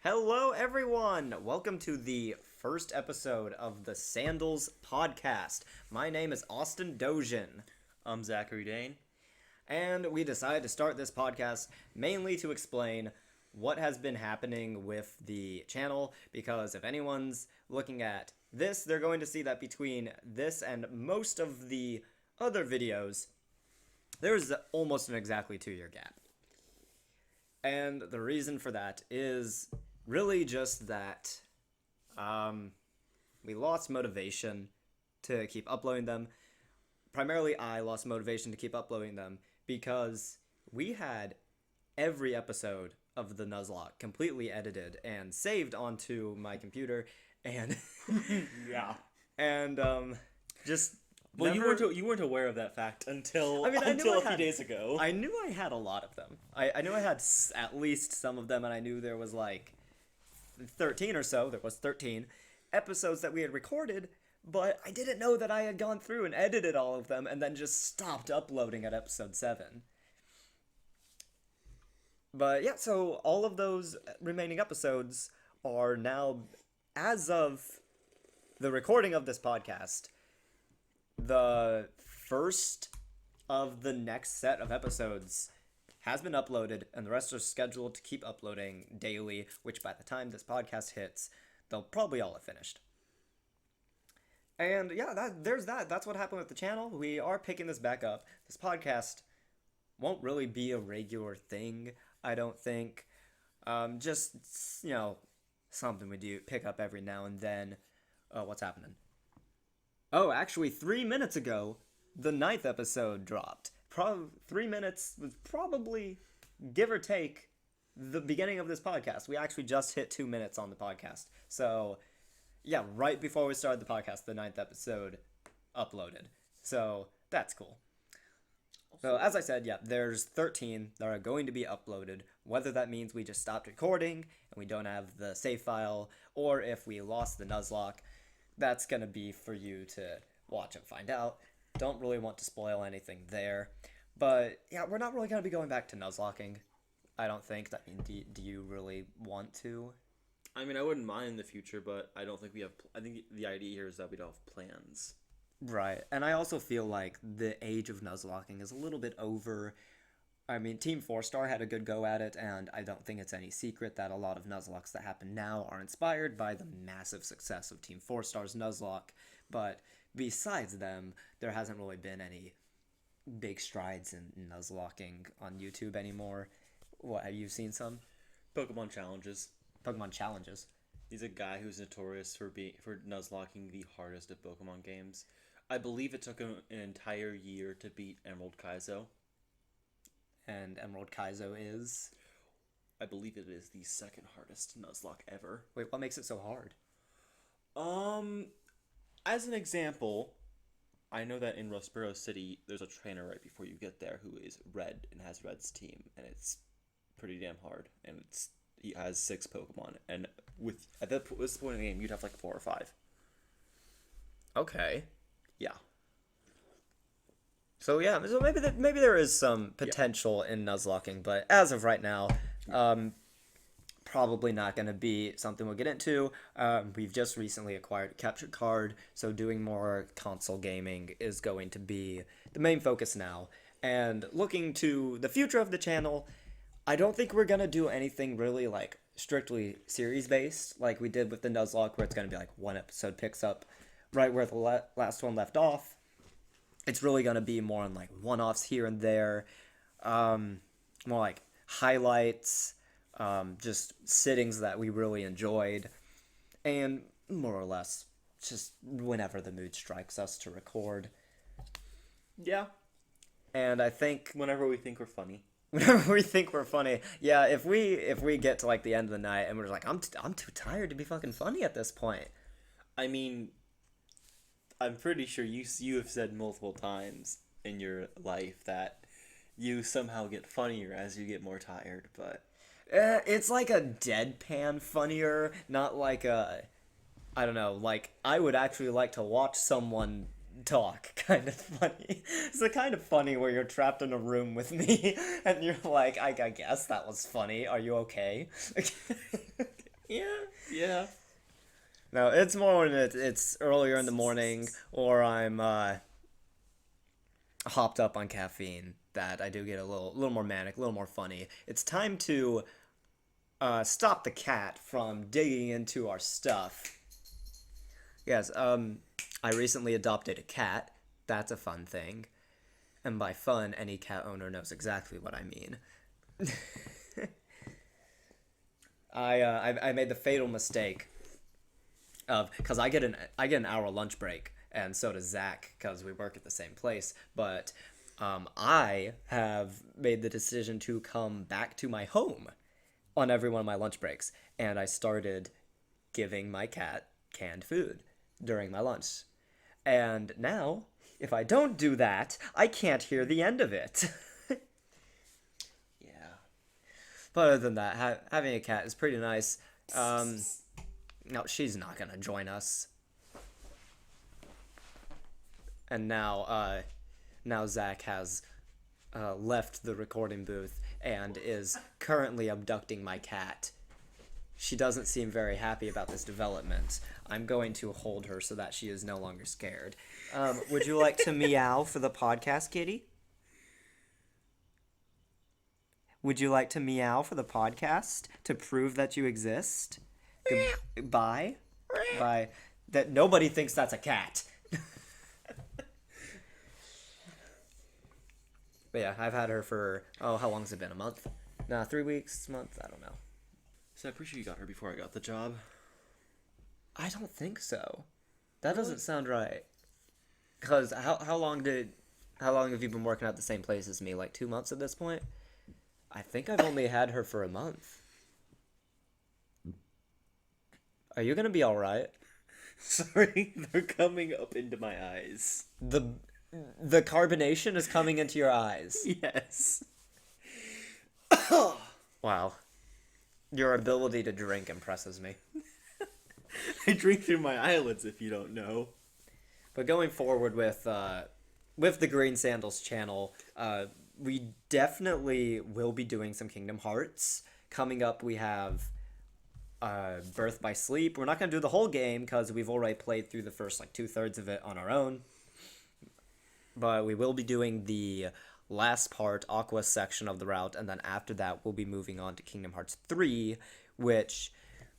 Hello, everyone! Welcome to the first episode of the Sandals Podcast. My name is Austin Dojan. I'm Zachary Dane. And we decided to start this podcast mainly to explain what has been happening with the channel, because if anyone's looking at this, they're going to see that between this and most of the other videos, there's almost an exactly 2-year gap. And the reason for that is really just that we lost motivation to keep uploading them. Primarily, I lost motivation to keep uploading them because we had every episode of the Nuzlocke completely edited and saved onto my computer, and Yeah. and just Well, never... you weren't aware of that fact until I a few days ago. I knew I had a lot of them. I knew I had at least some of them, and I knew there was like 13 or so. There was 13 episodes that we had recorded, but I didn't know that I had gone through and edited all of them and then just stopped uploading at episode 7. But yeah, so all of those remaining episodes are now, as of the recording of this podcast, the first of the next set of episodes has been uploaded, and the rest are scheduled to keep uploading daily, which by the time this podcast hits, they'll probably all have finished. And yeah, there's that. That's what happened with the channel. We are picking this back up. This podcast won't really be a regular thing, I don't think. Just, something we do pick up every now and then. What's happening? Oh, actually, 3 minutes ago, the 9th episode dropped. 3 minutes was probably, give or take, the beginning of this podcast. We actually just hit 2 minutes on the podcast. So, yeah, right before we started the podcast, the 9th episode uploaded. So, that's cool. So, as I said, yeah, there's 13 that are going to be uploaded. Whether that means we just stopped recording and we don't have the save file, or if we lost the Nuzlocke, that's going to be for you to watch and find out. Don't really want to spoil anything there. But, yeah, we're not really going to be going back to Nuzlocking, I don't think. I mean, do you really want to? I mean, I wouldn't mind in the future, but I don't think we have... I think the idea here is that we don't have plans. Right, and I also feel like the age of Nuzlocking is a little bit over. I mean, Team 4-Star had a good go at it, and I don't think it's any secret that a lot of Nuzlocks that happen now are inspired by the massive success of Team 4-Star's Nuzlocke, but besides them, there hasn't really been any big strides in Nuzlocking on YouTube anymore. What, have you seen some? Pokemon challenges. Pokemon challenges? He's a guy who's notorious for Nuzlocking the hardest of Pokemon games. I believe it took him an entire year to beat Emerald Kaizo. And Emerald Kaizo is? I believe it is the second hardest Nuzlocke ever. Wait, what makes it so hard? As an example, I know that in Rosboro City, there's a trainer right before you get there who is Red and has Red's team, and it's pretty damn hard. And he has 6 Pokemon, and at this point in the game, you'd have like 4 or 5. Okay. Yeah. So yeah, so maybe there is some potential in Nuzlocking, but as of right now, probably not going to be something we'll get into. We've just recently acquired a capture card, so doing more console gaming is going to be the main focus now. And looking to the future of the channel, I don't think we're going to do anything really like strictly series-based, like we did with the Nuzlocke, where it's going to be like one episode picks up right where the last one left off. It's really going to be more on like one-offs here and there, more like highlights, just sittings that we really enjoyed, and more or less just whenever the mood strikes us to record. Yeah. And I think... Whenever we think we're funny. Whenever we think we're funny. Yeah, if we get to like the end of the night and we're like, I'm too tired to be fucking funny at this point. I mean... I'm pretty sure you have said multiple times in your life that you somehow get funnier as you get more tired, but... It's like a deadpan funnier, not like a... I don't know, like, I would actually like to watch someone talk kind of funny. It's the kind of funny where you're trapped in a room with me, and you're like, I guess that was funny. Are you okay? Yeah. No, it's more when it's earlier in the morning or I'm hopped up on caffeine that I do get a little more manic, a little more funny. It's time to stop the cat from digging into our stuff. Yes, I recently adopted a cat. That's a fun thing. And by fun, any cat owner knows exactly what I mean. I made the fatal mistake of, because I get an hour lunch break, and so does Zach because we work at the same place. But I have made the decision to come back to my home on every one of my lunch breaks, and I started giving my cat canned food during my lunch. And now, if I don't do that, I can't hear the end of it. Yeah. But other than that, having a cat is pretty nice. No, she's not gonna join us. And now Zach has left the recording booth and is currently abducting my cat. She doesn't seem very happy about this development. I'm going to hold her so that she is no longer scared. Would you like to meow for the podcast, kitty? Would you like to meow for the podcast to prove that you exist? Bye. Bye. That nobody thinks that's a cat. But yeah, I've had her for, how long has it been? A month? Nah, 3 weeks, month? I don't know. So I'm pretty sure you got her before I got the job. I don't think so. That doesn't sound right. Because how long have you been working at the same place as me? Like 2 months at this point? I think I've only had her for a month. Are you gonna be alright? Sorry, they're coming up into my eyes. The carbonation is coming into your eyes. Yes. Wow. Your ability to drink impresses me. I drink through my eyelids, if you don't know. But going forward with the Green Sandals channel, we definitely will be doing some Kingdom Hearts. Coming up, we have Birth by Sleep. We're not going to do the whole game because we've already played through the first 2/3 of it on our own. But we will be doing the last part, Aqua's section of the route, and then after that we'll be moving on to Kingdom Hearts 3, which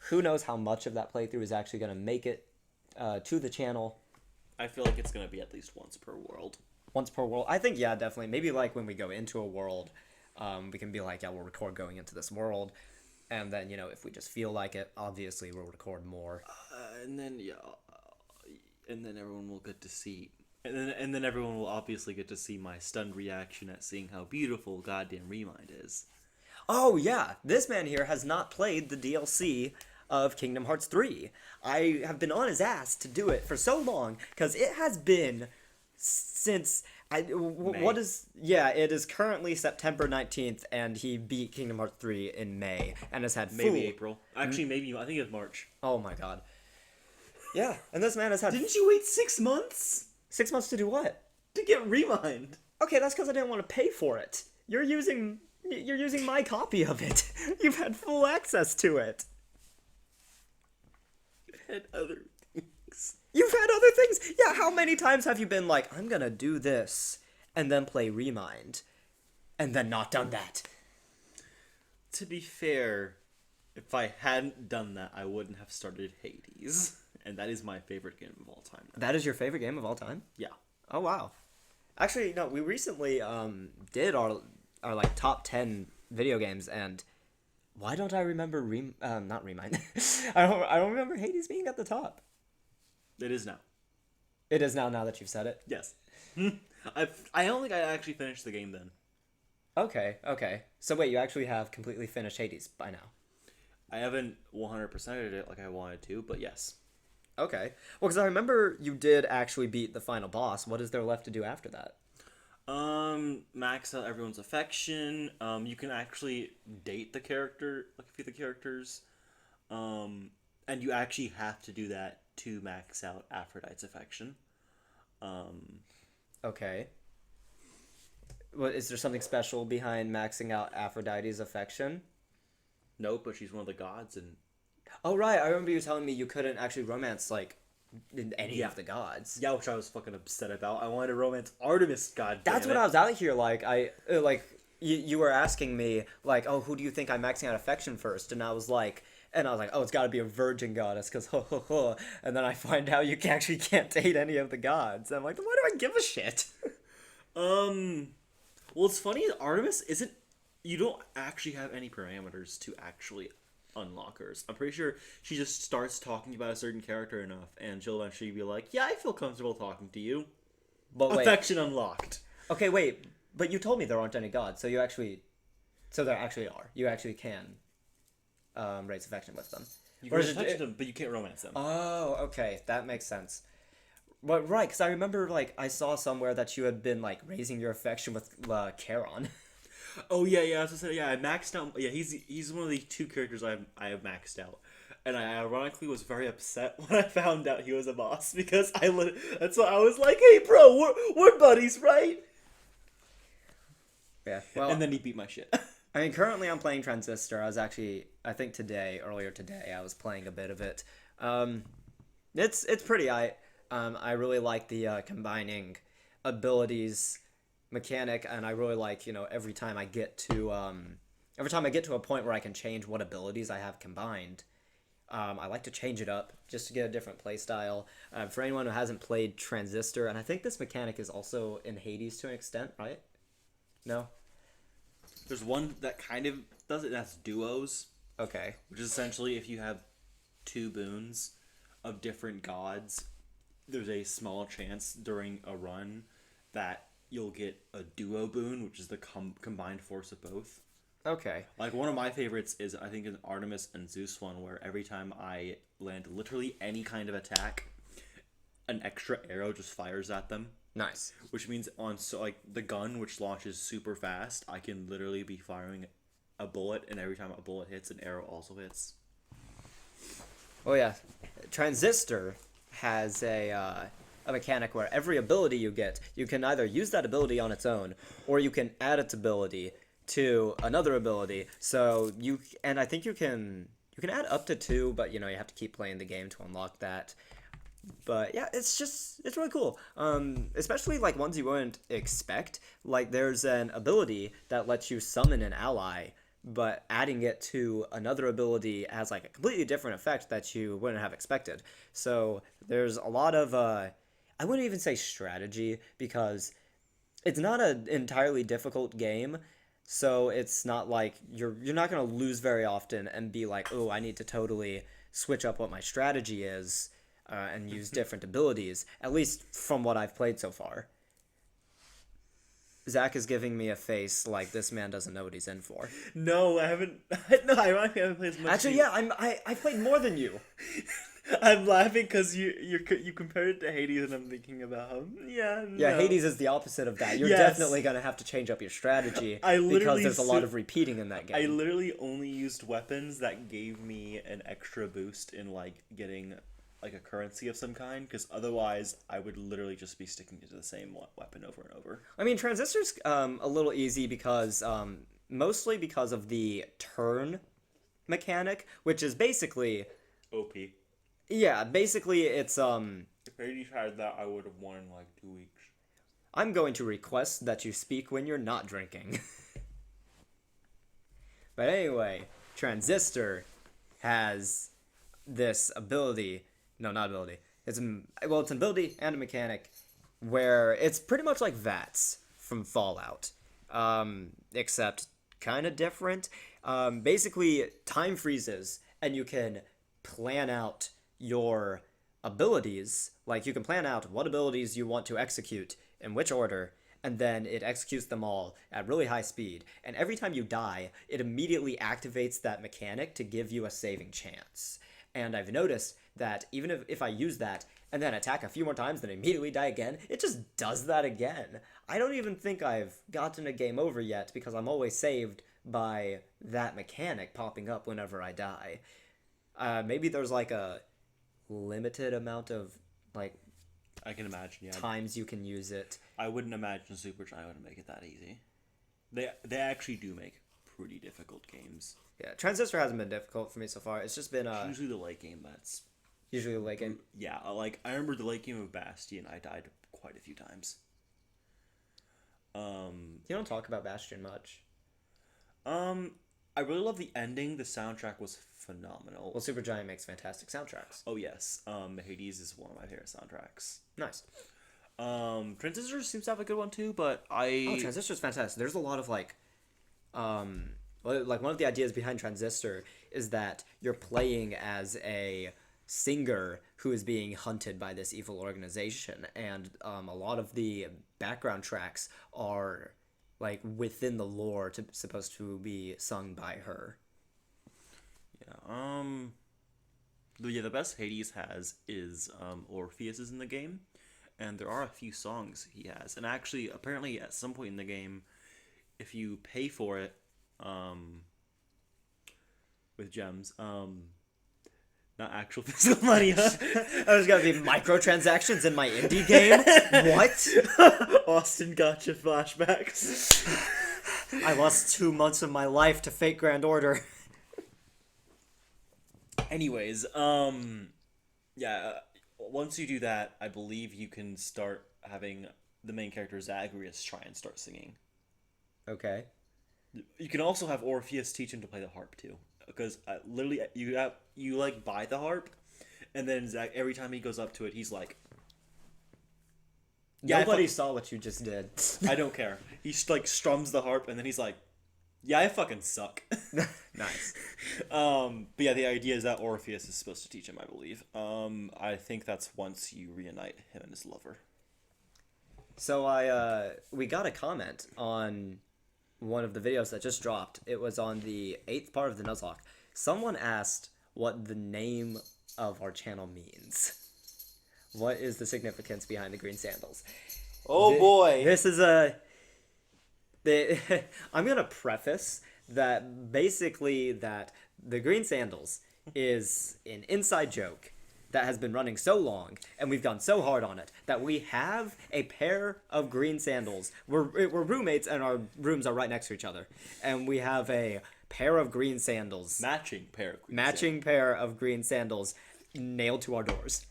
who knows how much of that playthrough is actually going to make it to the channel. I feel like it's going to be at least once per world. Once per world. I think, yeah, definitely. Maybe when we go into a world, we can be like, yeah, we'll record going into this world. And then, if we just feel like it, obviously we'll record more. And then everyone will get to see... And then everyone will obviously get to see my stunned reaction at seeing how beautiful goddamn Remind is. Oh, yeah. This man here has not played the DLC of Kingdom Hearts 3. I have been on his ass to do it for so long, because it has been since... what is... Yeah, it is currently September 19th, and he beat Kingdom Hearts 3 in May, and has had Maybe April. Actually, maybe... I think it's March. Oh, my God. Yeah, and this man has had... Didn't you wait 6 months? 6 months to do what? To get Remind. Okay, that's because I didn't want to pay for it. You're using my copy of it. You've had full access to it. You've had other things. You've had other things? Yeah, how many times have you been like, I'm gonna do this, and then play Remind, and then not done that? To be fair, if I hadn't done that, I wouldn't have started Hades. And that is my favorite game of all time now. That is your favorite game of all time? Yeah. Oh, wow. Actually, no, we recently did our top 10 video games, and why don't I remember not Remind? I don't remember Hades being at the top. It is now. It is now that you've said it? Yes. I don't think I actually finished the game then. Okay. So wait, you actually have completely finished Hades by now? I haven't 100%ed it like I wanted to, but yes. Okay. Well, because I remember you did actually beat the final boss. What is there left to do after that? Max out everyone's affection. You can actually date the character, like a few of the characters. And you actually have to do that to max out Aphrodite's affection. Okay. What, is there something special behind maxing out Aphrodite's affection? No, but she's one of the gods, and Oh, right. I remember you telling me you couldn't actually romance, like, any Yeah. of the gods. Yeah, which I was fucking upset about. I wanted to romance Artemis, god damn That's it. what I was out here, like, you were asking me, like, oh, who do you think I'm maxing out affection first? And I was like, oh, it's gotta be a virgin goddess, because and then I find out you actually can't date any of the gods. I'm like, then why do I give a shit? Well, it's funny, Artemis isn't... You don't actually have any parameters to actually unlock hers. I'm pretty sure she just starts talking about a certain character enough, and she'll eventually be like, yeah, I feel comfortable talking to you. But wait. Affection unlocked. Okay, wait, but you told me there aren't any gods, so there actually are. You actually can raise affection with them. You can touch them, but you can't romance them. Oh, okay, that makes sense. But right, because I remember, like, I saw somewhere that you had been, like, raising your affection with Charon. Oh yeah, I was gonna say, yeah, I maxed out. Yeah, he's one of the 2 characters I have maxed out, and I ironically was very upset when I found out he was a boss because that's why I was like, hey, bro, we're buddies, right? Yeah. Well, and then he beat my shit. I mean, currently I'm playing Transistor. I think earlier today, I was playing a bit of it. It's pretty. I really like the combining abilities mechanic, and I really like, every time I get to a point where I can change what abilities I have combined, I like to change it up just to get a different play style. For anyone who hasn't played Transistor, and I think this mechanic is also in Hades to an extent, right? No? There's one that kind of does it. That's duos, Okay. which is essentially if you have 2 boons of different gods, there's a small chance during a run that you'll get a duo boon, which is the combined force of both. Okay. Like, one of my favorites is, I think, an Artemis and Zeus one, where every time I land literally any kind of attack, an extra arrow just fires at them. Nice. Which means the gun, which launches super fast, I can literally be firing a bullet, and every time a bullet hits, an arrow also hits. Oh yeah, Transistor has a mechanic where every ability you get, you can either use that ability on its own, or you can add its ability to another ability. So I think you can add up to 2, but you have to keep playing the game to unlock that. But yeah, it's really cool. Especially like ones you wouldn't expect. Like there's an ability that lets you summon an ally, but adding it to another ability has like a completely different effect that you wouldn't have expected. So there's a lot of I wouldn't even say strategy, because it's not an entirely difficult game. So it's not like you're not gonna lose very often and be like, oh, I need to totally switch up what my strategy is. And use different abilities, at least from what I've played so far. Zach is giving me a face like this man doesn't know what he's in for. No, I haven't. No, ironically, I haven't played as much. Actually, yeah, I played more than you. I'm laughing because you compared it to Hades, and I'm thinking about how Yeah, no. Hades is the opposite of that. You're Yes. definitely gonna have to change up your strategy because there's a lot of repeating in that game. I literally only used weapons that gave me an extra boost in like getting like a currency of some kind, because otherwise I would literally just be sticking to the same weapon over and over. I mean, Transistor's a little easy because mostly because of the turn mechanic, which is basically OP. yeah, basically it's If Hades had that, I would have won in like 2 weeks. I'm going to request that you speak when you're not drinking. But anyway, Transistor has this ability. No, not ability. It's an ability and a mechanic where it's pretty much like VATS from Fallout, except kind of different. Basically, time freezes, and you can plan out your abilities. Like, you can plan out what abilities you want to execute in which order, and then it executes them all at really high speed. And every time you die, it immediately activates that mechanic to give you a saving chance. And I've noticed that even if I use that and then attack a few more times, then immediately die again, it just does that again. I don't even think I've gotten a game over yet because I'm always saved by that mechanic popping up whenever I die. Maybe there's like a limited amount of like I can imagine, yeah. times you can use it. I wouldn't imagine Supergiant would make it that easy. They actually do make pretty difficult games. Yeah, Transistor hasn't been difficult for me so far. It's just been Usually the late game that's... usually the late game. Yeah, like, I remember the late game of Bastion, I died quite a few times. You don't talk about Bastion much. I really love the ending. The soundtrack was phenomenal. Well, Supergiant makes fantastic soundtracks. Oh, yes. Hades is one of my favorite soundtracks. Nice. Transistor seems to have a good one, too, but Oh, Transistor's fantastic. There's a lot of, like one of the ideas behind Transistor is that you're playing as a singer who is being hunted by this evil organization, and a lot of the background tracks are like within the lore supposed to be sung by her. Yeah. The best Hades has is Orpheus is in the game, and there are a few songs he has. And actually, apparently, at some point in the game, if you pay for it, with gems, not actual physical money, huh? There's gotta be microtransactions in my indie game? What? Austin gotcha flashbacks. I lost 2 months of my life to Fate Grand Order. Anyways, yeah, once you do that, I believe you can start having the main character Zagreus try and start singing. Okay. You can also have Orpheus teach him to play the harp too, because literally you like buy the harp, and then Zach, every time he goes up to it, he's like, "Yeah, nobody saw what you just did." I don't care. He like strums the harp, and then he's like, "Yeah, I fucking suck." Nice. But yeah, the idea is that Orpheus is supposed to teach him, I believe. I think that's once you reunite him and his lover. So we got a comment on one of the videos that just dropped. It was on the 8th part of the Nuzlocke. Someone asked what the name of our channel means. What is the significance behind the Green Sandals? Oh boy! This is I'm gonna preface that basically that the Green Sandals is an inside joke that has been running so long, and we've gone so hard on it, that we have a pair of green sandals. We're roommates, and our rooms are right next to each other. And we have a pair of green sandals. Matching pair of green Matching pair of green sandals nailed to our doors.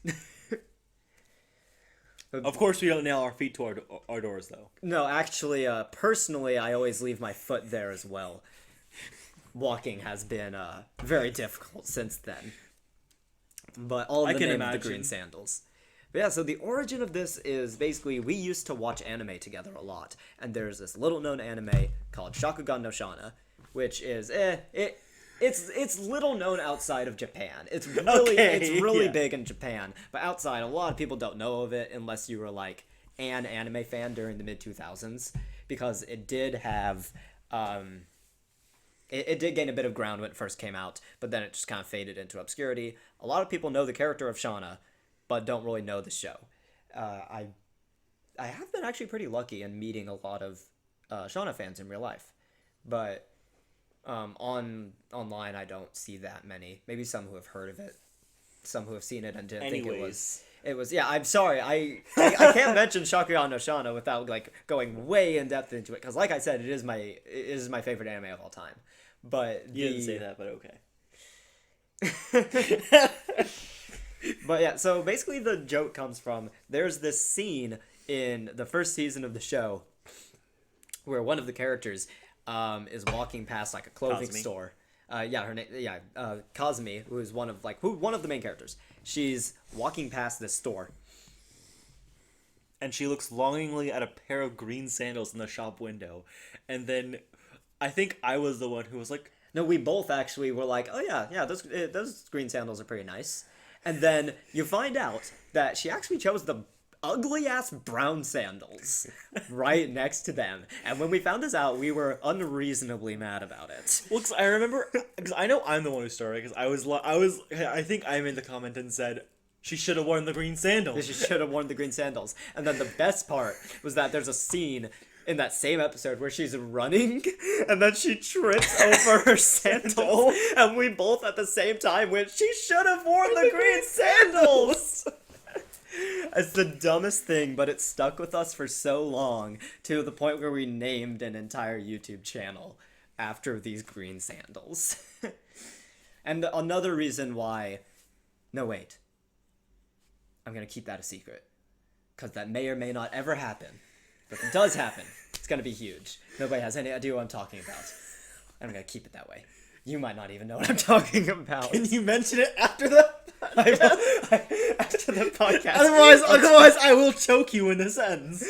Of course, we don't nail our feet to our doors, though. No, actually, personally, I always leave my foot there as well. Walking has been very difficult since then. But all of the name of the Green Sandals. But yeah, so the origin of this is basically we used to watch anime together a lot, and there's this little known anime called Shakugan no Shana, which is it's little known outside of Japan. It's really big in Japan, but outside a lot of people don't know of it unless you were like an anime fan during the mid-2000s, because it did have It did gain a bit of ground when it first came out, but then it just kind of faded into obscurity. A lot of people know the character of Shauna, but don't really know the show. I have been actually pretty lucky in meeting a lot of Shauna fans in real life, but online I don't see that many. Maybe some who have heard of it, some who have seen it and didn't think it was. It was, yeah, I'm sorry. I can't mention Shakugan no Shana without like going way in depth into it, because like I said, it is my favorite anime of all time. But you didn't say that, but okay. But yeah, so basically the joke comes from, there's this scene in the first season of the show where one of the characters is walking past like a clothing store. Her name, Kazumi, who is one of the main characters. She's walking past this store, and she looks longingly at a pair of green sandals in the shop window, and then I think I was the one who was like, no, we both actually were like, oh yeah, those green sandals are pretty nice. And then you find out that she actually chose the ugly-ass brown sandals right next to them. And when we found this out, we were unreasonably mad about it. Well, cause I remember, because I know I'm the one who started, because I think I made the comment and said, she should have worn the green sandals. She should have worn the green sandals. And then the best part was that there's a scene in that same episode where she's running, and then she trips over her sandal, and we both at the same time went, she should have worn the green sandals! It's the dumbest thing, but it stuck with us for so long, to the point where we named an entire YouTube channel after these green sandals. And another reason why... No, wait. I'm going to keep that a secret. Because that may or may not ever happen. But if it does happen, it's going to be huge. Nobody has any idea what I'm talking about. And I'm going to keep it that way. You might not even know what I'm talking about. Can you mention it after the after the podcast? Otherwise, I will choke you when this ends.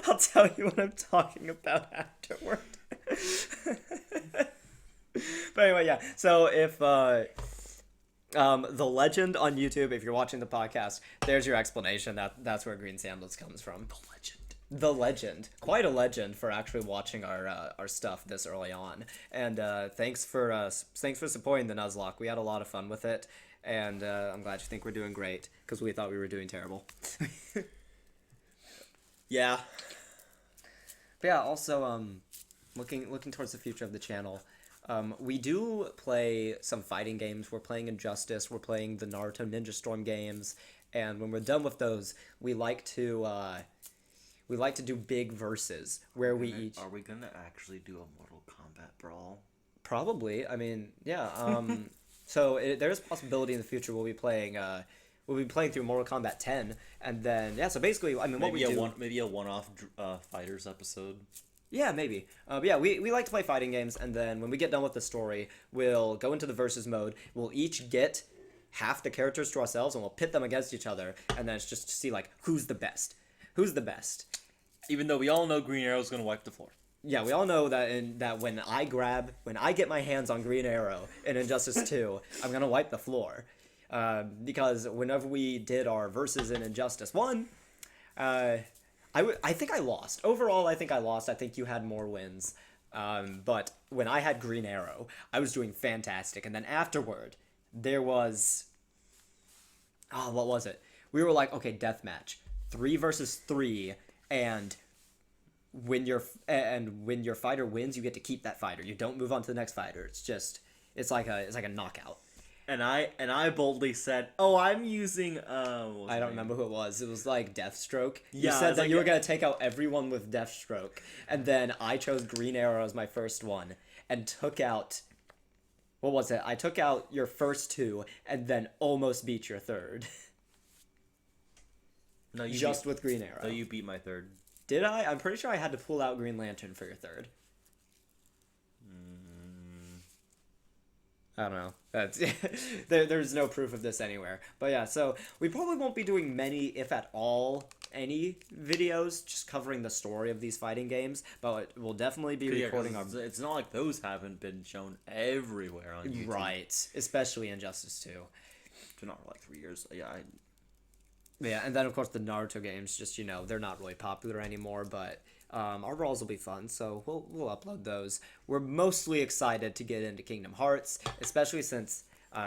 I'll tell you what I'm talking about afterward. But anyway, yeah. So if the legend on YouTube, if you're watching the podcast, there's your explanation. That's where Green Sandals comes from. The legend. Quite a legend for actually watching our stuff this early on. And thanks for supporting the Nuzlocke. We had a lot of fun with it, and I'm glad you think we're doing great, because we thought we were doing terrible. Yeah. But yeah, also looking towards the future of the channel. We do play some fighting games. We're playing Injustice. We're playing the Naruto Ninja Storm games. And when we're done with those, we like to do big verses where we each... Are we gonna actually do a Mortal Kombat brawl? Probably. I mean, yeah. So there's a possibility in the future we'll be playing through Mortal Kombat 10, and then yeah. So basically, I mean, what we do... maybe a one-off fighters episode. Yeah, maybe. But yeah, we like to play fighting games, and then when we get done with the story, we'll go into the versus mode. We'll each get half the characters to ourselves, and we'll pit them against each other, and then it's just to see, like, who's the best. Who's the best? Even though we all know Green Arrow's gonna wipe the floor. Yeah, we all know that when I get my hands on Green Arrow in Injustice 2, I'm gonna wipe the floor. Because whenever we did our verses in Injustice 1, I think I lost. Overall, I think I lost. I think you had more wins. But when I had Green Arrow, I was doing fantastic. And then afterward, there was... Oh, what was it? We were like, okay, deathmatch. 3 versus 3, and when your fighter wins, you get to keep that fighter. You don't move on to the next fighter. It's like a knockout. And I boldly said, "Oh, I'm using I don't remember who it was. It was like Deathstroke. Yeah, you said that you were gonna take out everyone with Deathstroke, and then I chose Green Arrow as my first one and took out. What was it? I took out your first 2 and then almost beat your third. No, with Green Arrow. No, you beat my third. Did I? I'm pretty sure I had to pull out Green Lantern for your third. I don't know. That's there's no proof of this anywhere. But yeah, so we probably won't be doing many, if at all, any videos just covering the story of these fighting games. But we'll definitely be recording our... It's not like those haven't been shown everywhere on YouTube. Right. Especially Injustice 2. They're not for like 3 years. Yeah, and then of course the Naruto games, just, they're not really popular anymore, but our brawls will be fun, so we'll upload those. We're mostly excited to get into Kingdom Hearts, especially since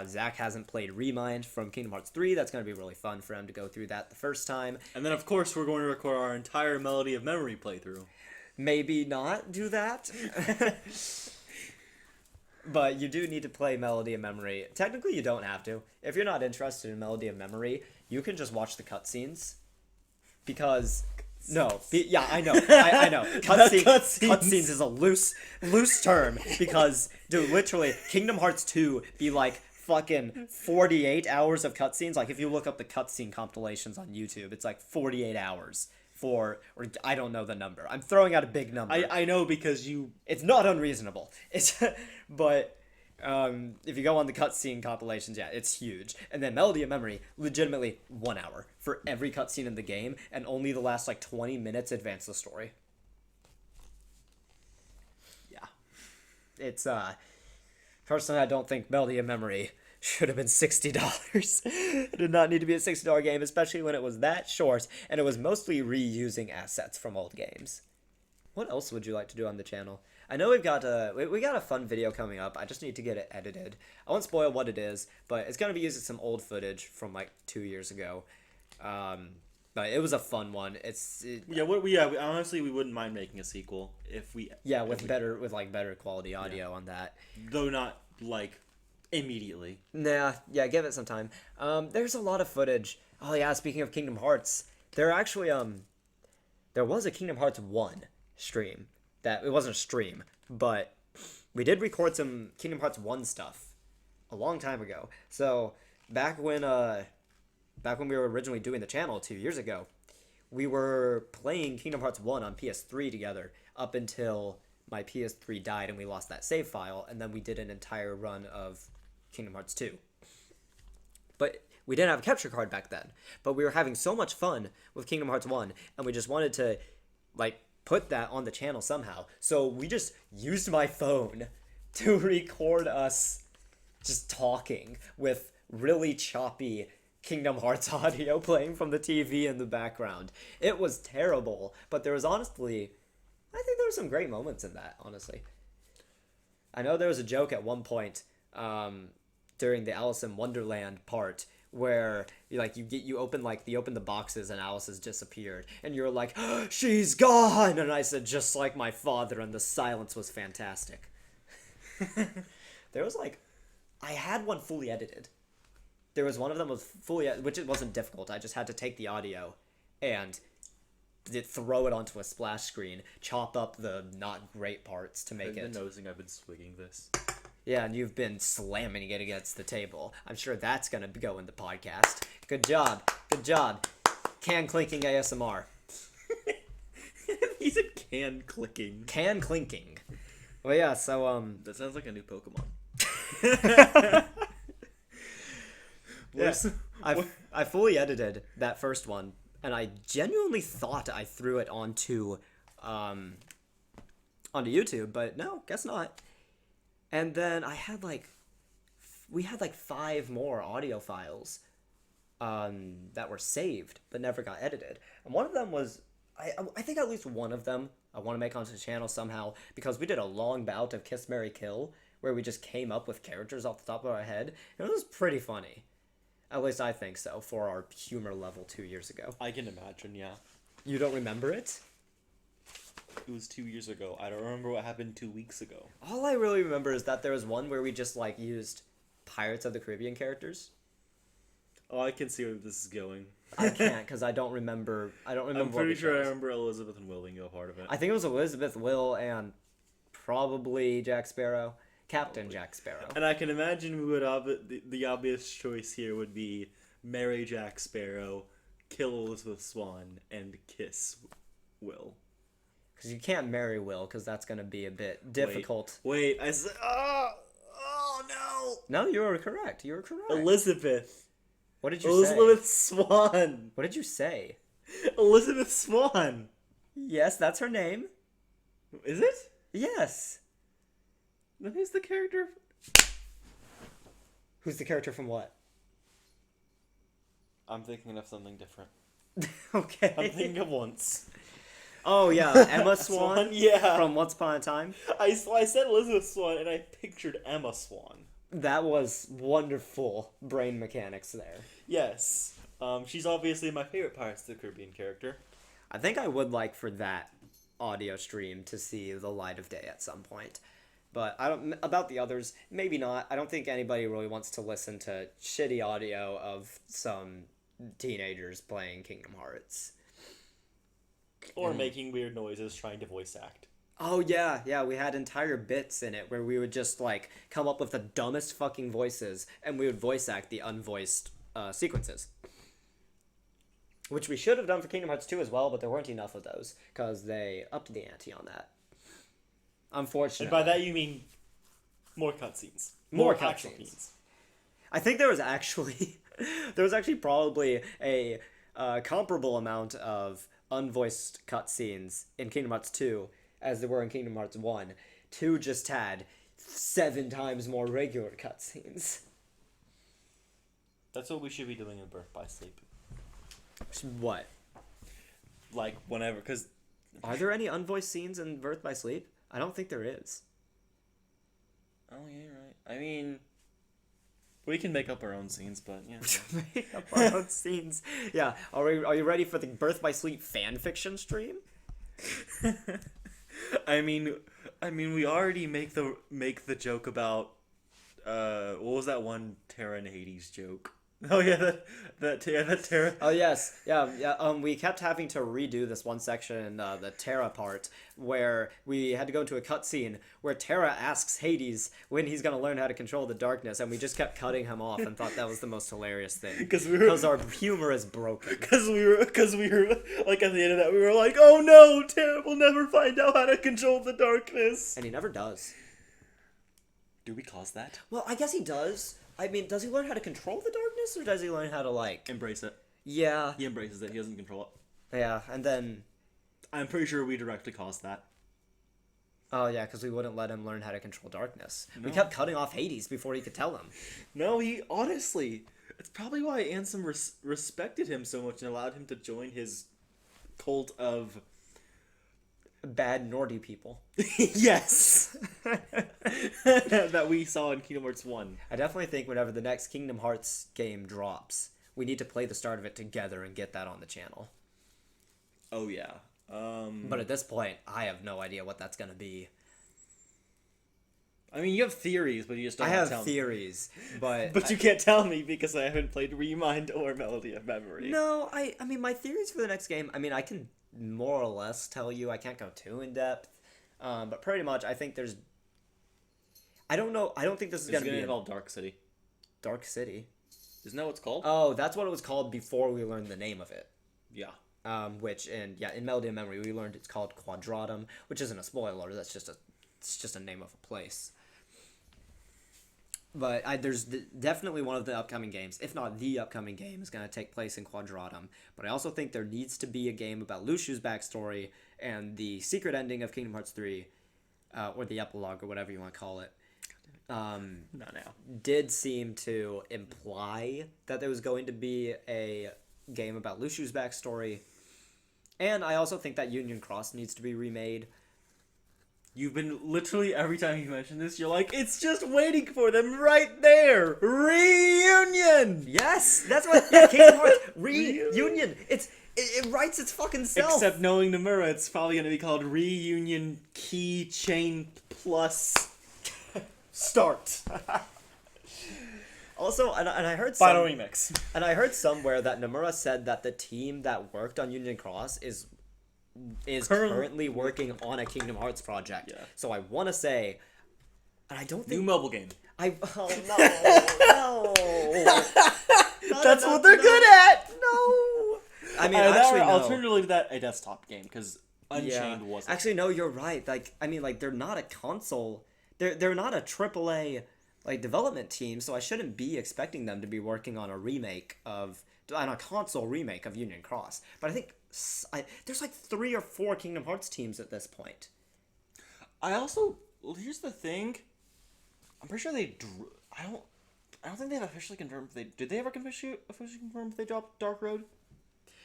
Zach hasn't played Remind from Kingdom Hearts 3. That's going to be really fun for him to go through that the first time. And then of course we're going to record our entire Melody of Memory playthrough. Maybe not do that. But you do need to play Melody of Memory. Technically, you don't have to. If you're not interested in Melody of Memory, you can just watch the cutscenes. Because... yeah, I know. I know. Cutscenes is a loose term. Because, dude, literally, Kingdom Hearts 2 be like fucking 48 hours of cutscenes. Like, if you look up the cutscene compilations on YouTube, it's like 48 hours. Or I don't know the number. I'm throwing out a big number. I know because you... It's not unreasonable. But if you go on the cutscene compilations, yeah, it's huge. And then Melody of Memory, legitimately 1 hour for every cutscene in the game, and only the last, 20 minutes advance the story. Yeah. It's, personally, I don't think Melody of Memory should have been $60. It did not need to be a $60 game, especially when it was that short, and it was mostly reusing assets from old games. What else would you like to do on the channel? I know we've got we got a fun video coming up. I just need to get it edited. I won't spoil what it is, but it's gonna be using some old footage from 2 years ago. But it was a fun one. Honestly, we wouldn't mind making a sequel if we... Yeah, with better quality audio on that. Though not, immediately. Nah, yeah, give it some time. There's a lot of footage. Oh yeah, speaking of Kingdom Hearts, there was a Kingdom Hearts 1 stream. That it wasn't a stream, but we did record some Kingdom Hearts 1 stuff a long time ago. So back when we were originally doing the channel 2 years ago, we were playing Kingdom Hearts 1 on PS3 together up until my PS3 died and we lost that save file, and then we did an entire run of Kingdom Hearts 2. But we didn't have a capture card back then. But we were having so much fun with Kingdom Hearts 1, and we just wanted to, like, put that on the channel somehow. So we just used my phone to record us just talking with really choppy Kingdom Hearts audio playing from the TV in the background. It was terrible, but there was honestly, I think there were some great moments in that, honestly. I know there was a joke at one point during the Alice in Wonderland part where you open the boxes and Alice has disappeared and you're like, oh, she's gone, and I said, just like my father, and the silence was fantastic. There was I had one fully edited. There was one of them was fully, which it wasn't difficult. I just had to take the audio and throw it onto a splash screen, chop up the not great parts to make it. I've been noticing I've been swigging this. Yeah, and you've been slamming it against the table. I'm sure that's going to go in the podcast. Good job. Good job. Can clinking ASMR. He said can clicking. Can clinking. Well, yeah, so, That sounds like a new Pokemon. Yes. I fully edited that first one, and I genuinely thought I threw it onto YouTube, but no, guess not. And then we had 5 more audio files that were saved but never got edited. And one of them was, I think at least one of them I want to make onto the channel somehow, because we did a long bout of Kiss, Marry, Kill, where we just came up with characters off the top of our head. And it was pretty funny. At least I think so, for our humor level 2 years ago. I can imagine, yeah. You don't remember it? It was 2 years ago. I don't remember what happened 2 weeks ago. All I really remember is that there was one where we just, used Pirates of the Caribbean characters. Oh, I can see where this is going. I can't, because I don't remember. I'm pretty sure I remember Elizabeth and Will being a part of it. I think it was Elizabeth, Will, and probably Jack Sparrow. Captain Jack Sparrow. And I can imagine we would the obvious choice here would be marry Jack Sparrow, kill Elizabeth Swann, and kiss Will. Because you can't marry Will, because that's going to be a bit difficult. Wait, I said, oh no! No, you were correct. You were correct. Elizabeth. What did you Elizabeth say? Swann. What did you say? Elizabeth Swann. Yes, that's her name. Is it? Yes. Then who's the character? Who's the character from what? I'm thinking of something different. Okay. I'm thinking of Once. Oh, yeah. Emma Swan? Yeah. From Once Upon a Time? I said Elizabeth Swann, and I pictured Emma Swan. That was wonderful brain mechanics there. Yes. She's obviously my favorite Pirates of the Caribbean character. I think I would like for that audio stream to see the light of day at some point. But I don't, about the others, maybe not. I don't think anybody really wants to listen to shitty audio of some teenagers playing Kingdom Hearts. Or making weird noises trying to voice act. Oh, yeah, we had entire bits in it where we would just, come up with the dumbest fucking voices, and we would voice act the unvoiced sequences. Which we should have done for Kingdom Hearts 2 as well, but there weren't enough of those, because they upped the ante on that. Unfortunately. And by that you mean more cutscenes. More actual cutscenes. I think there was actually probably a comparable amount of unvoiced cutscenes in Kingdom Hearts 2 as there were in Kingdom Hearts 1. 2 just had 7 times more regular cutscenes. That's what we should be doing in Birth by Sleep. What? Whenever, because... Are there any unvoiced scenes in Birth by Sleep? I don't think there is. Oh, yeah, you're right. I mean, we can make up our own scenes, but yeah. Make up our own scenes. Yeah. Are you ready for the Birth by Sleep fanfiction stream? I mean, we already make the joke about what was that one Terra and Hades joke? Oh yeah, that Terra. Oh yes, yeah. We kept having to redo this one section in the Terra part where we had to go into a cutscene where Terra asks Hades when he's gonna learn how to control the darkness, and we just kept cutting him off and thought that was the most hilarious thing because our humor is broken. Because we were like at the end of that we were like, oh no, Terra will never find out how to control the darkness, And he never does. Do we cause that? Well, I guess he does. I mean, does he learn how to control the darkness, or does he learn how to, like... Embrace it. Yeah. He embraces it. He doesn't control it. Yeah, and then... I'm pretty sure we directly caused that. Oh, yeah, because we wouldn't let him learn how to control darkness. No. We kept cutting off Hades before he could tell him. No, he honestly... It's probably why Ansem respected him so much and allowed him to join his cult of... Bad Nordy people. Yes! That we saw in Kingdom Hearts 1. I definitely think whenever the next Kingdom Hearts game drops, we need to play the start of it together and get that on the channel. Oh, yeah. But at this point, I have no idea what that's going to be. I mean, you have theories, but you just don't want to tell I have theories, but... But you can't tell me because I haven't played Remind or Melody of Memory. No, I mean, my theories for the next game, I mean, I can more or less tell you. I can't go too in depth, but pretty much I think there's... I don't know. I don't think this is going to be involve Dark City. Dark City. Isn't that what it's called? Oh, that's what it was called before we learned the name of it. Yeah. Which in Melody of Memory we learned it's called Quadratum, which isn't a spoiler. That's just a name of a place. But there's definitely one of the upcoming games, if not the upcoming game, is going to take place in Quadratum. But I also think there needs to be a game about Lushu's backstory and the secret ending of Kingdom Hearts 3, or the epilogue, or whatever you want to call it. Not now. Did seem to imply that there was going to be a game about Lushu's backstory. And I also think that Union Cross needs to be remade. You've been literally every time you mention this, you're like, it's just waiting for them right there. Reunion. Yes, that's what Kingdom Hearts Reunion. It writes its fucking self. Except knowing Nomura, it's probably gonna be called Reunion Keychain Plus Start. Also, and I heard Final remix. And I heard somewhere that Nomura said that the team that worked on Union Cross is currently working on a Kingdom Hearts project. Yeah. So I want to say, and I don't think new mobile game. No. That's what they're good at. No. I mean, actually, no. Alternatively to that, a desktop game because Unchained wasn't. Actually, no, you're right. Like, I mean, like they're not a console. They're not a AAA like development team, so I shouldn't be expecting them to be working on a console remake of Union Cross. But I think there's like 3 or 4 Kingdom Hearts teams at this point. Here's the thing. I'm pretty sure I don't think they've officially confirmed. Did they ever officially confirm if they dropped Dark Road?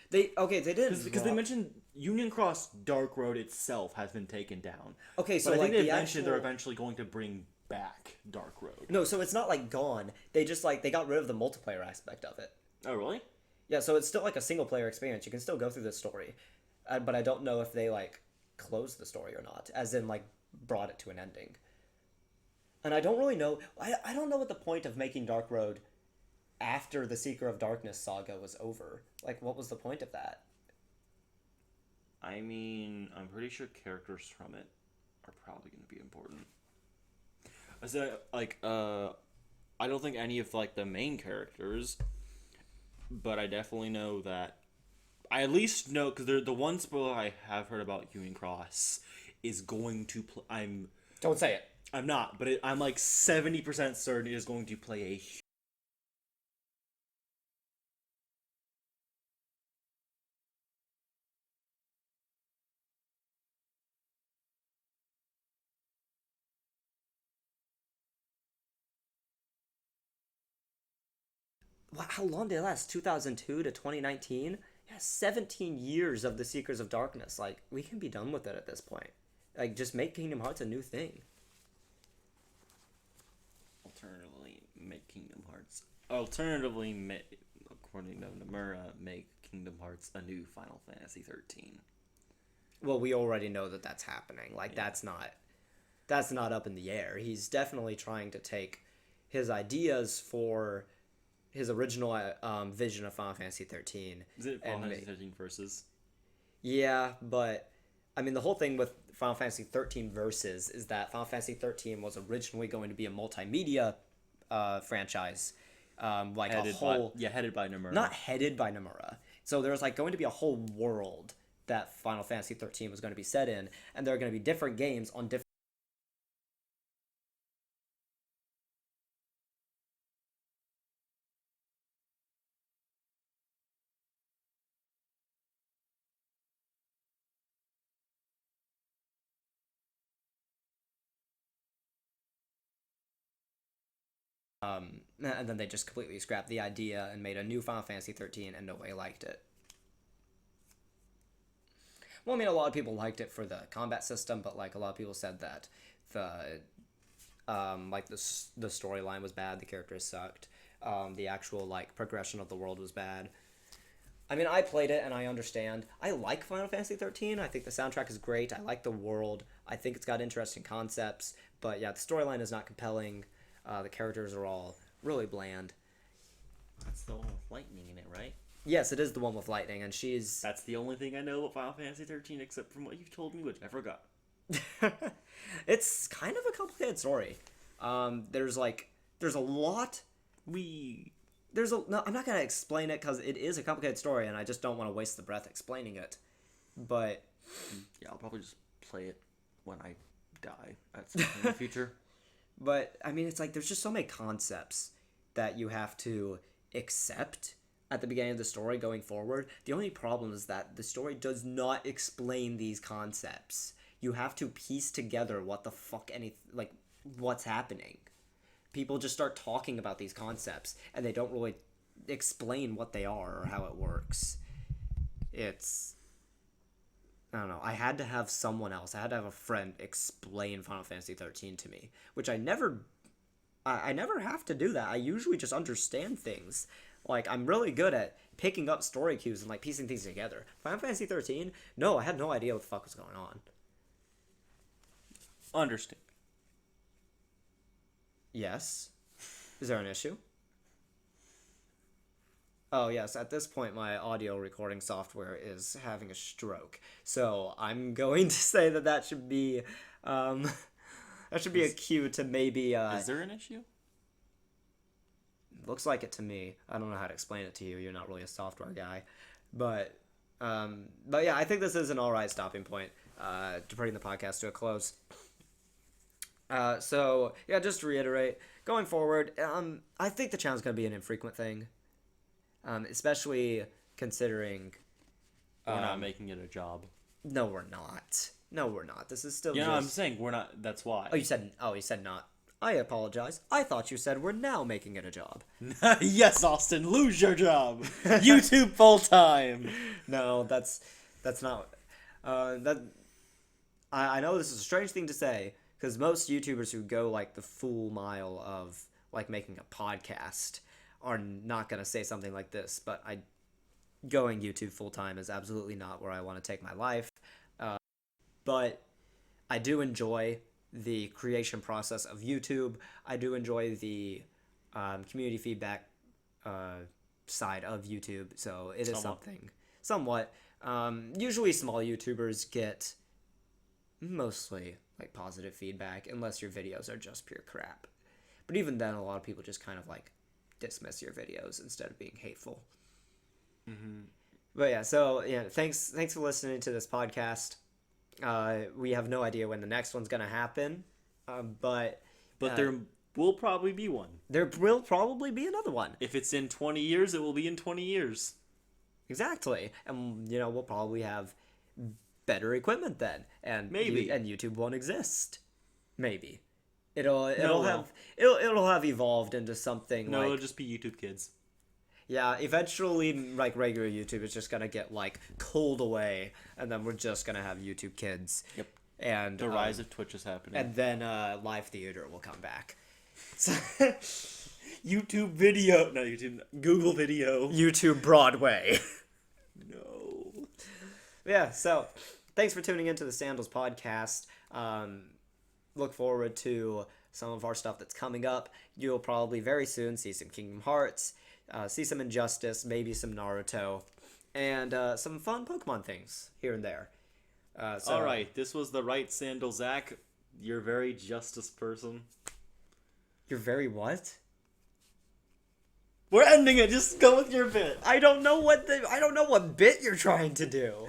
They did because they mentioned Union Cross Dark Road itself has been taken down. Okay, so but I think like they mentioned they're eventually going to bring back Dark Road. No, so it's not like gone. They just they got rid of the multiplayer aspect of it. Oh, really? Yeah, so it's still like a single player experience. You can still go through the story, but I don't know if they closed the story or not, as in brought it to an ending. And I don't really know. I don't know what the point of making Dark Road after the Seeker of Darkness saga was over. What was the point of that? I mean, I'm pretty sure characters from it are probably going to be important. I don't think any of the main characters, but I definitely know that. I at least know because the one spoiler I have heard about Union Cross is going to play. Don't say it. I'm not, but I'm 70% certain it is going to play a. How long did it last? 2002 to 2019? Yeah, 17 years of the Seekers of Darkness. We can be done with it at this point. Just make Kingdom Hearts a new thing. Alternatively, according to Nomura, make Kingdom Hearts a new Final Fantasy XIII. Well, we already know that that's happening. That's not up in the air. He's definitely trying to take his ideas for his original vision of Final Fantasy 13. Is it Final Fantasy 13 Versus? Yeah, but I mean the whole thing with Final Fantasy 13 Versus is that Final Fantasy 13 was originally going to be a multimedia franchise, like Headed a whole headed by Nomura. not headed by Nomura. So there was like going to be a whole world that Final Fantasy 13 was going to be set in, and there are going to be different games on different. And then they just completely scrapped the idea and made a new Final Fantasy 13, and nobody liked it. Well, I mean, a lot of people liked it for the combat system, but like a lot of people said that the the storyline was bad, the characters sucked, the actual like progression of the world was bad. I mean, I played it and I understand. I like Final Fantasy 13. I think the soundtrack is great. I like the world. I think it's got interesting concepts. But yeah, the storyline is not compelling. The characters are all really bland. That's the one with lightning in it, right? Yes, it is the one with lightning, and she's... That's the only thing I know about Final Fantasy 13, except from what you've told me, which I forgot. It's kind of a complicated story. There's a lot... No, I'm not going to explain it, because it is a complicated story, and I just don't want to waste the breath explaining it. But... Yeah, I'll probably just play it when I die at some point in the future. But, I mean, it's like, there's just so many concepts that you have to accept at the beginning of the story going forward. The only problem is that the story does not explain these concepts. You have to piece together what the fuck what's happening. People just start talking about these concepts, and they don't really explain what they are or how it works. I don't know. I had to have someone else. I had to have a friend explain Final Fantasy 13 to me, which I never have to do that. I usually just understand things. Like, I'm really good at picking up story cues and, like, piecing things together. Final Fantasy 13? No, I had no idea what the fuck was going on. Understand. Yes. Is there an issue? Oh, yes. At this point, my audio recording software is having a stroke. So I'm going to say that should be, that should be a cue to maybe, Is there an issue? Looks like it to me. I don't know how to explain it to you. You're not really a software guy. But yeah, I think this is an alright stopping point, to bring the podcast to a close. So, yeah, just to reiterate, going forward, I think the channel's going to be an infrequent thing. Especially considering... We're not making it a job. No, we're not. No, we're not. This is still just... I'm saying we're not... That's why. You said not. I apologize. I thought you said we're now making it a job. Yes, Austin, lose your job. YouTube full-time. No, that's not... I know this is a strange thing to say, because most YouTubers who go, like, the full mile of, like, making a podcast are not going to say something like this, but going YouTube full-time is absolutely not where I want to take my life. But I do enjoy the creation process of YouTube. I do enjoy the community feedback side of YouTube, so it is somewhat. Usually small YouTubers get mostly like positive feedback, unless your videos are just pure crap. But even then, a lot of people just kind of like dismiss your videos instead of being hateful. Mm-hmm. But yeah, so yeah, thanks for listening to this podcast. We have no idea when the next one's gonna happen, but there will probably be one. There will probably be another one. If it's in 20 years, it will be in 20 years. Exactly, and we'll probably have better equipment then, and maybe and YouTube won't exist. Maybe it'll have evolved into something. No, it'll just be YouTube Kids. Yeah, eventually, like, regular YouTube is just gonna get, like, culled away, and then we're just gonna have YouTube Kids. Yep. And the rise of Twitch is happening. And then live theater will come back. YouTube video, not YouTube, Google video. YouTube Broadway. No. Yeah, so thanks for tuning into the Sandals Podcast. Look forward to some of our stuff that's coming up. You'll probably very soon see some Kingdom Hearts, see some Injustice, maybe some Naruto, and some fun Pokemon things here and there. All right, this was the right sandal, Zach. You're very justice person. You're very what? We're ending it. Just go with your bit. I don't know what bit you're trying to do.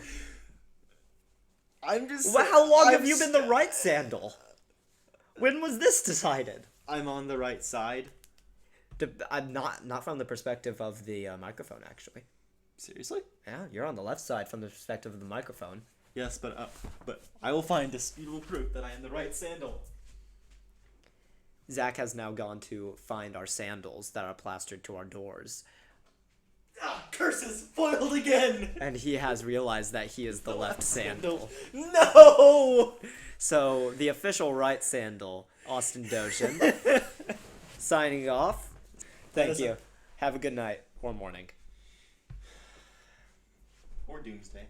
I'm just. Well, how long have you been the right sandal? When was this decided? I'm on the right side. I'm not from the perspective of the microphone, actually. Seriously? Yeah, you're on the left side from the perspective of the microphone. Yes, but I will find disputable proof that I am the right sandal. Zach has now gone to find our sandals that are plastered to our doors. Ah, curses! Foiled again! And he has realized that he is the left sandal. No! So, the official right sandal, Austin Doshin, signing off. Thank you. Have a good night or morning. Or doomsday.